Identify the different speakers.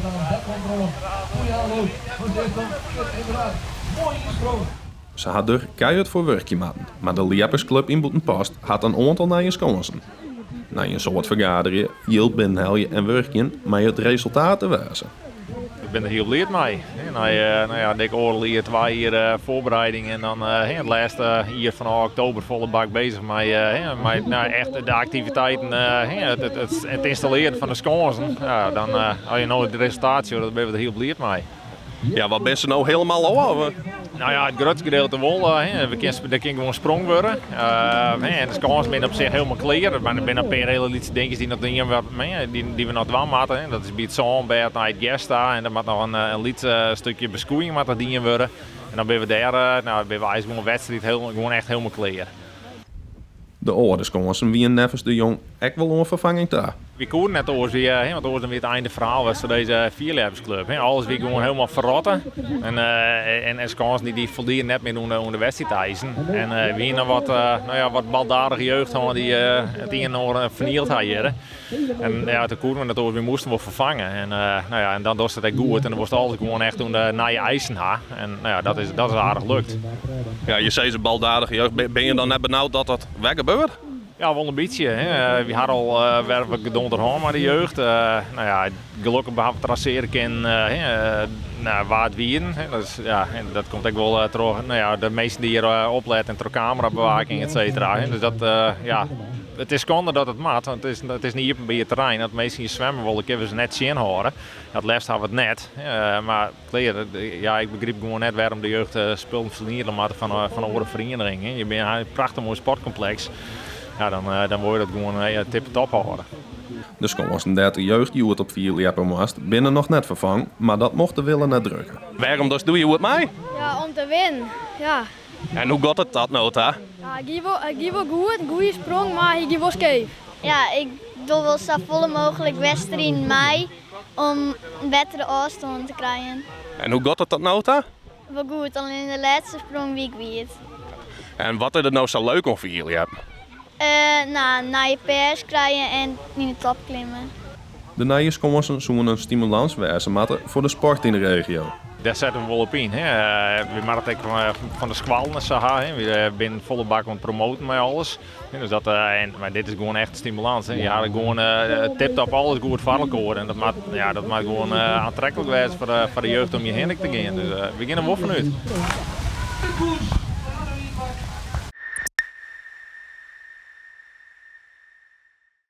Speaker 1: gedaan. Backcontrole. Goeie aanloop. Van Zeekom. Inderdaad. Mooi gesproken.
Speaker 2: Ze had er keihard voor werkje maken, maar de Lieppersclub in Boetenpost had een aantal nieuwe kansen. Na een soort vergaderingen, hield binnenhelje en werkjen, maar het resultaat te wijzen.
Speaker 3: Ik ben er heel blij mee. Ik oorleer 2 hier voorbereiding en dan het laatste hier van oktober volle bak bezig met echt de activiteiten, het installeren van de sconsen. Ja, dan als je nou het resultaat ziet, dan ben je er heel blij mee.
Speaker 2: Ja, wat ben je nou helemaal over?
Speaker 3: Nou ja, het grootste gedeelte wel. Daar kan gewoon sprong worden. En de sconsen zijn op zich helemaal klaar. Maar er zijn een paar hele lietse dingetjes die we nog doen moeten. Dat is bij het zonbed, naar het gesta. En dan moet nog een lietse stukje beschoeiing met dat dienen worden. En dan ben we daar, ben we eigenlijk gewoon wedstrijd gewoon echt helemaal klaar.
Speaker 2: De oude sconsen wie nevens de jong echt wel een vervanging daar.
Speaker 3: We koeren net oors weer, want oors dan weer het einde verhaal was voor deze vierleversclub. Alles weer gewoon helemaal verrotten. En sconsen die voldienen net meer onder de wedstrijdeisen. En wie nog wat baldadige jeugd hadden die het een en ander vernield hadden. En ja, toen koeren we net oors weer moesten we vervangen. En dan was het echt goed en dan was het alles gewoon echt onder de eisen ha. En dat is aardig lukt.
Speaker 2: Ja, je zei ze baldadige jeugd. Ben je dan net benauwd dat dat weggebeurt?
Speaker 3: Ja, wel een beetje. We hadden al werkelijk gedond maar de jeugd. Gelukkig behalve traceren kan waar het wieren. Dat komt ook wel terug. De meesten die hier opletten en camerabewaking, et cetera. Dus dat, het is schande dat het maakt, want het is niet bij je terrein. Dat meesten hier zwemmen willen, kunnen ze net zien horen. Het liefst hebben we het net. Maar ik begreep gewoon net waarom de jeugd spullen vernielen van een andere vereniging. Je bent een prachtig mooi sportcomplex. Ja, dan word je dat gewoon tip-top houden.
Speaker 2: De sconsen dat de jeugd die het op 4 liepen moest, binnen nog net vervangen, maar dat mocht de willen net drukken. Waarom dus doe je het mij?
Speaker 4: Ja, om te winnen. Ja.
Speaker 2: En hoe gaat het dat nou, hè?
Speaker 4: Ja, ik geef wel goed, een goede sprong, maar ik geef wel scheef. Ja, ik doe wel zo volle mogelijk wedstrijden in mei om een betere afstand te krijgen.
Speaker 2: En hoe gaat het dat nou, hè?
Speaker 4: Wel goed, alleen in de laatste sprong wie ik weet.
Speaker 2: En wat is er nou zo leuk om voor jullie hebben?
Speaker 4: Naar je pers krijgen en in de top klimmen.
Speaker 2: De nieuwe sconsen zoeken een stimulans wezen moeten voor de sport in de regio.
Speaker 3: Daar zetten we wel op in. We maken het van de squallen. We zijn volle bak aan het promoten met alles. Dus maar dit is gewoon echt een stimulans. Je had gewoon tip-top alles goed vallen. En dat maakt gewoon aantrekkelijk zijn voor de jeugd om je heen te gaan. Dus we beginnen wel vanuit.